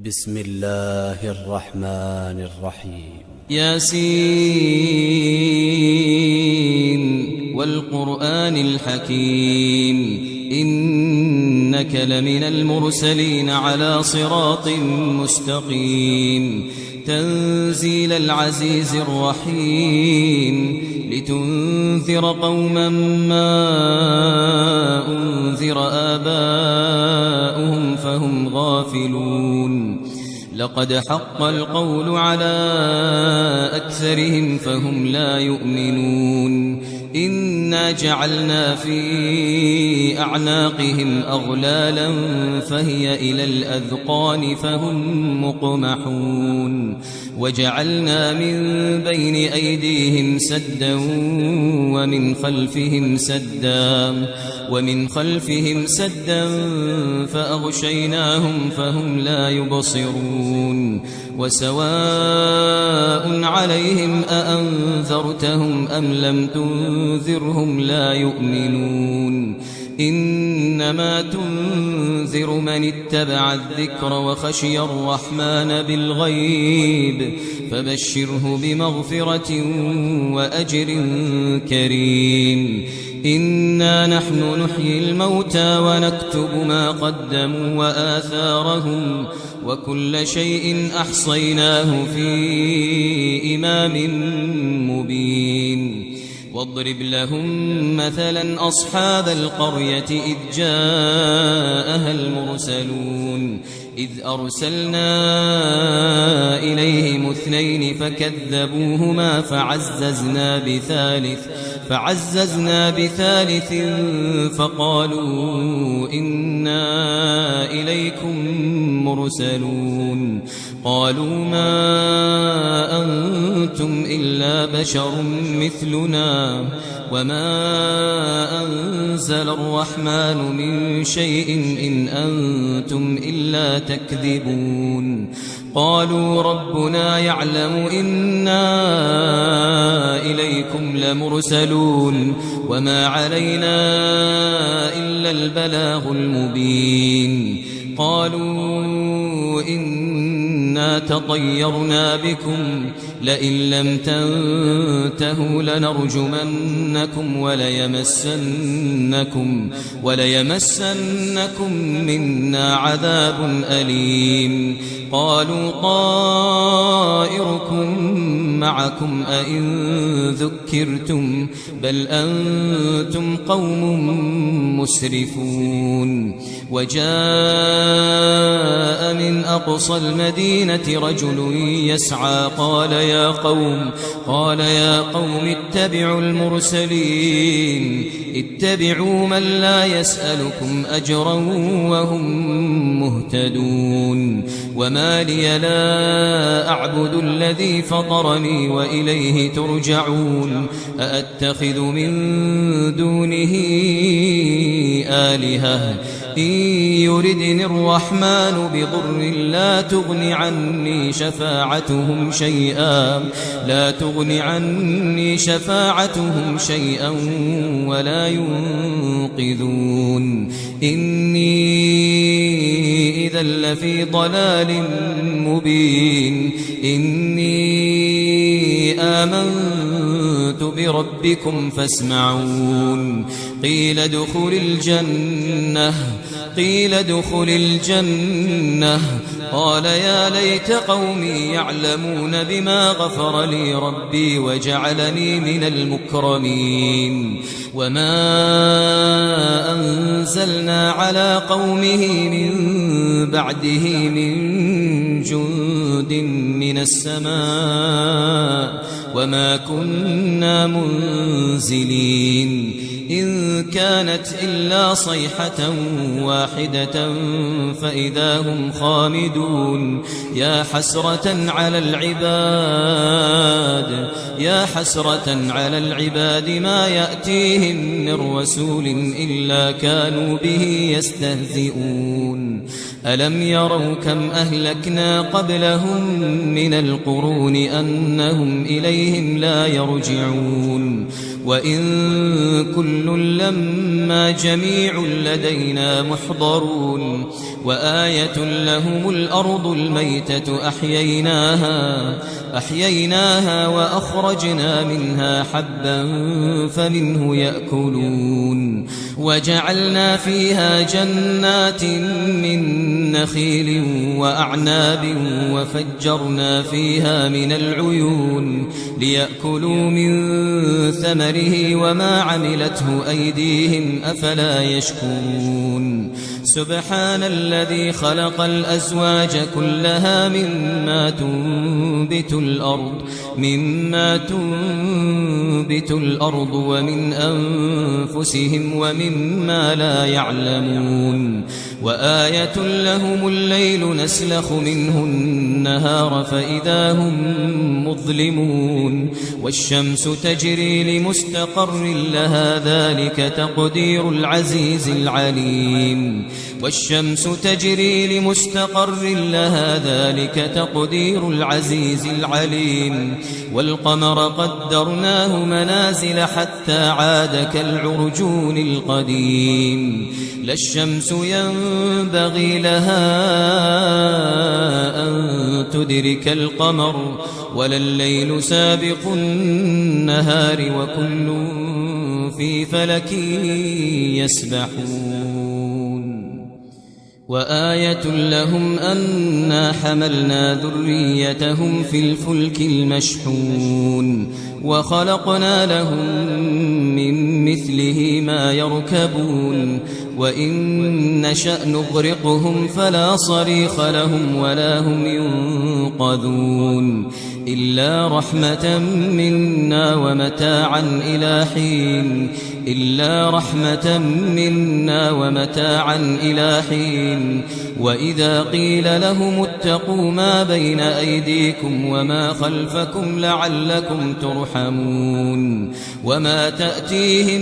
بسم الله الرحمن الرحيم. ياسين والقرآن الحكيم إنك لمن المرسلين على صراط مستقيم تنزيل العزيز الرحيم لتنذر قوما ما أنذر آباؤهم فهم غافلون لقد حق القول على أكثرهم فهم لا يؤمنون إنا جعلنا في أعناقهم أغلالا فهي إلى الأذقان فهم مقمحون وجعلنا من بين أيديهم سدا ومن خلفهم سدا فأغشيناهم فهم لا يبصرون وسواء عليهم أأنذرتهم أم لم تنذرهم لا يؤمنون إنما تنذر من اتبع الذكر وخشي الرحمن بالغيب فبشره بمغفرة وأجر كريم إنا نحن نحيي الموتى ونكتب ما قدموا وآثارهم وكل شيء أحصيناه في إمام مبين واضرب لهم مثلا أصحاب القرية إذ جاءها المرسلون إذ أرسلنا إليهم اثنين فكذبوهما فعززنا بثالث فقالوا إنا إليكم مرسلون قالوا ما أنتم إلا بشر مثلنا وما أنزل الرحمن من شيء إن أنتم إلا تكذبون قالوا ربنا يعلم إنا إليكم لمرسلون وما علينا إلا البلاغ المبين قالوا إنا تطيرنا بكم لئن لم تنتهوا لنرجمنكم وليمسنكم منا عذاب أليم قالوا طائركم معكم أئن ذكرتم بل أنتم قوم مسرفون وجاء من أقصى المدينة رجل يسعى قال يا قوم اتبعوا المرسلين اتبعوا من لا يسألكم أجرا وهم مهتدون وما لي لا أعبد الذي فطرني وإليه ترجعون أأتخذ من دونه آلهة إن يردني الرحمن بضر لا تغن عني شفاعتهم شيئا ولا ينقذون إني إذا لفي ضلال مبين إني آمنت بربكم فاسمعون قيل ادخل الجنة قال يا ليت قومي يعلمون بما غفر لي ربي وجعلني من المكرمين وما أنزلنا على قومه من بعده من جند من السماء وما كنا منزلين إن كانت إلا صيحة واحدة فإذا هم خامدون يا حسرة على العباد ما يأتيهم من رسول إلا كانوا به يستهزئون ألم يروا كم أهلكنا قبلهم من القرون أنهم إليهم لا يرجعون وإن كل لما جميع لدينا محضرون وآية لهم الأرض الميتة أحييناها وأخرجنا منها حبا فمنه يأكلون وجعلنا فيها جنات من نخيل وأعناب وفجرنا فيها من العيون ليأكلوا من ثمره وما عملته أيديهم أفلا يشكرون سبحان الذي خلق الأزواج كلها مما تنبت الأرض ومن أنفسهم ومما لا يعلمون وآية لهم الليل نسلخ منه النهار فإذا هم مظلمون والشمس تجري لمستقر لها ذلك تقدير العزيز العليم والقمر قدرناه منازل حتى عاد كالعرجون القديم لا الشمس ينبغي لها أن تدرك القمر ولا الليل سابق النهار وكل في فلك يسبحون وآية لهم أنا حملنا ذريتهم في الفلك المشحون وخلقنا لهم من مثله ما يركبون وإن نشأ نغرقهم فلا صريخ لهم ولا هم ينقذون إلا رحمة منا ومتاعا إلى حين وإذا قيل لهم اتقوا ما بين أيديكم وما خلفكم لعلكم ترحمون وما تأتيهم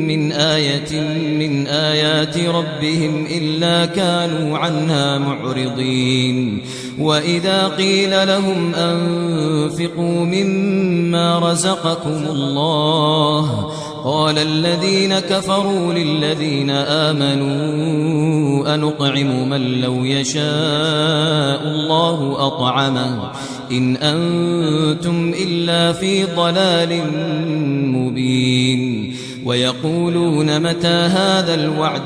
من آية من آيات ربهم إلا كانوا عنها معرضين وإذا قيل لهم أنفقوا مما رزقكم الله قال الذين كفروا للذين آمنوا أنطعم من لو يشاء الله أطعمه إن أنتم إلا في ضلال مبين ويقولون متى هذا الوعد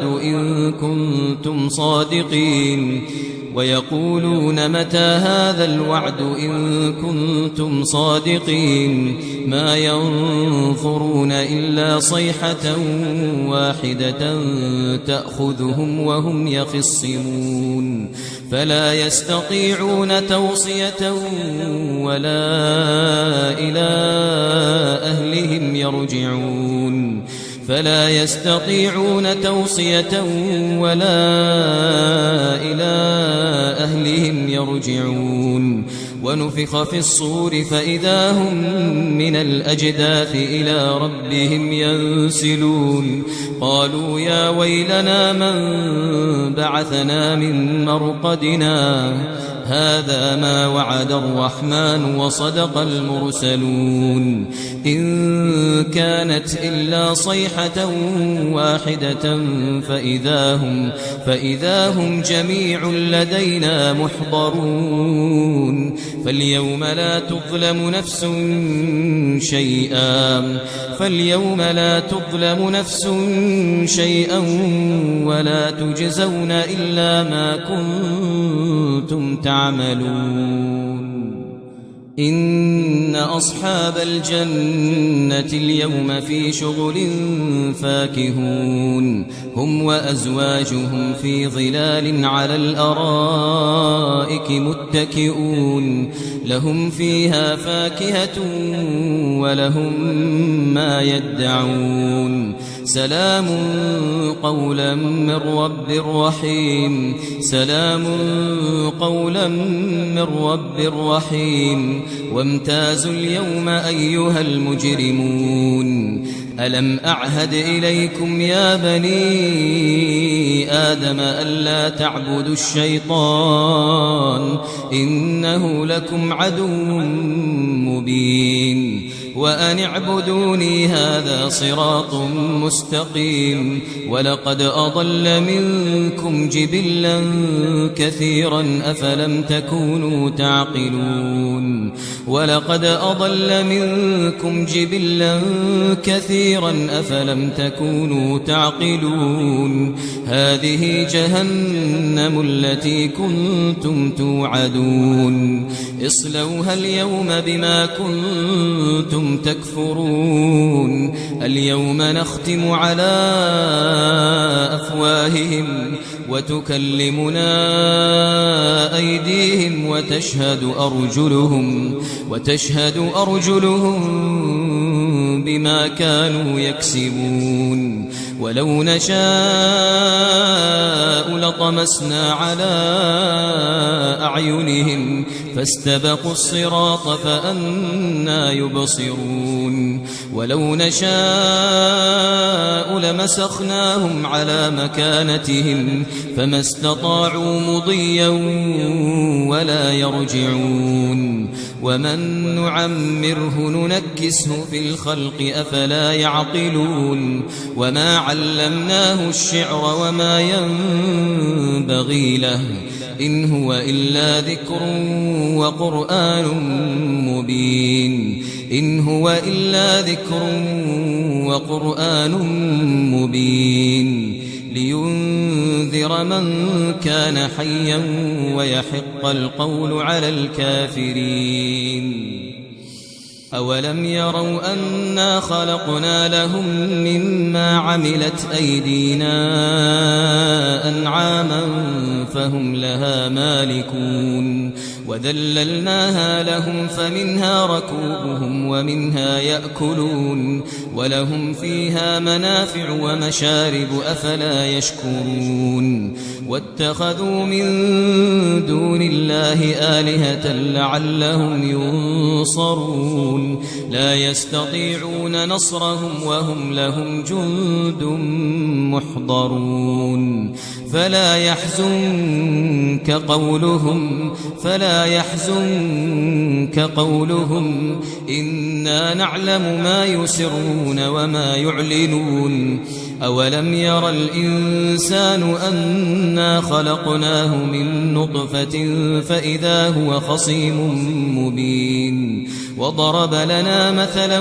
إن كنتم صادقين ما ينظرون إلا صيحة واحدة تأخذهم وهم يخصمون فلا يستطيعون توصية ولا إلى أهلهم يرجعون ونفخ في الصور فإذا هم من الأجداث إلى ربهم ينسلون قالوا يا ويلنا من بعثنا من مرقدنا هذا ما وعد الرحمن وصدق المرسلون إن كانت إلا صيحة واحدة فإذا هم جميع لدينا محضرون فاليوم لا تظلم نفس شيئا ولا تجزون إلا ما كنتم تعملون إن أصحاب الجنة اليوم في شغل فاكهون هم وأزواجهم في ظلال على الأرائك متكئون لهم فيها فاكهة ولهم ما يدعون سلام قولا من رب رحيم وامتازوا اليوم أيها المجرمون ألم أعهد إليكم يا بني آدم ألا تعبدوا الشيطان إنه لكم عدو مبين وأن اعبدوني هذا صراط مستقيم ولقد أضل منكم جبلا كثيرا أفلم تكونوا تعقلون ولقد أضل منكم جبلا كثيرا أفلم تكونوا تعقلون هذه جهنم التي كنتم توعدون اصلوها اليوم بما كنتم تكفرون اليوم نختم على أفواههم وتكلمنا أيديهم وتشهد أرجلهم بما كانوا يكسبون ولو نشاء لطمسنا على أعينهم فاستبقوا الصراط فأنى يبصرون ولو نشاء لمسخناهم على مكانتهم فما استطاعوا مضيا ولا يرجعون ومن نعمره ننكسه في الخلق أفلا يعقلون وما علمناه الشعر وما ينبغي له إن هو إلا ذكر وقرآن مبين إن هو إلا ذكر وقرآن مبين لينذر من كان حيا ويحق القول على الكافرين أولم يروا أنا خلقنا لهم مما عملت أيدينا أنعاما فهم لها مالكون وذللناها لهم فمنها ركوبهم ومنها يأكلون ولهم فيها منافع ومشارب أفلا يشكرون واتخذوا من دون الله آلهة لعلهم ينصرون لا يستطيعون نصرهم وهم لهم جند محضرون فلا يحزنك قولهم إنا نعلم ما يسرون وما يعلنون أولم ير الإنسان أنا خلقناه من نطفة فإذا هو خصيم مبين وضرب لنا مثلا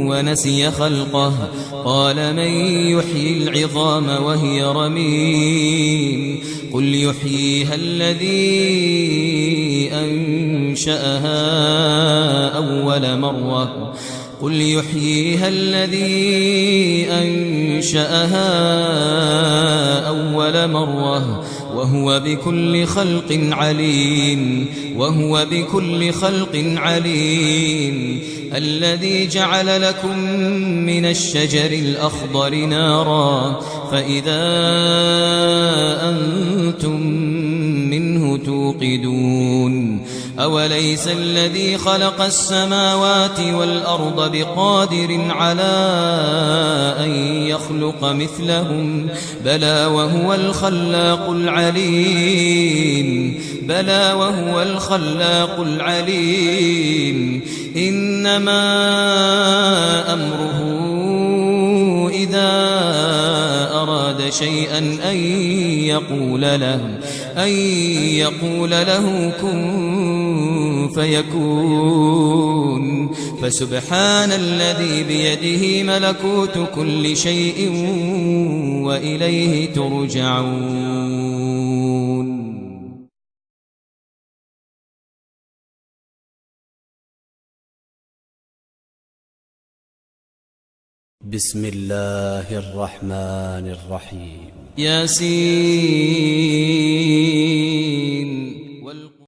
ونسي خلقه قال من يحيي العظام وهي رميم قل يحييها الذي أنشأها أول مرة وهو بكل خلق عليم الذي جعل لكم من الشجر الأخضر نارا فإذا أنتم منه توقدون أوليس الذي خلق السماوات والأرض بقادر على أن يخلق مثلهم بلى وهو الخلاق العليم إنما أمره إذا أراد شيئا أن يقول له كن فيكون فسبحان الذي بيده ملكوت كل شيء وإليه ترجعون. بسم الله الرحمن الرحيم. ياسين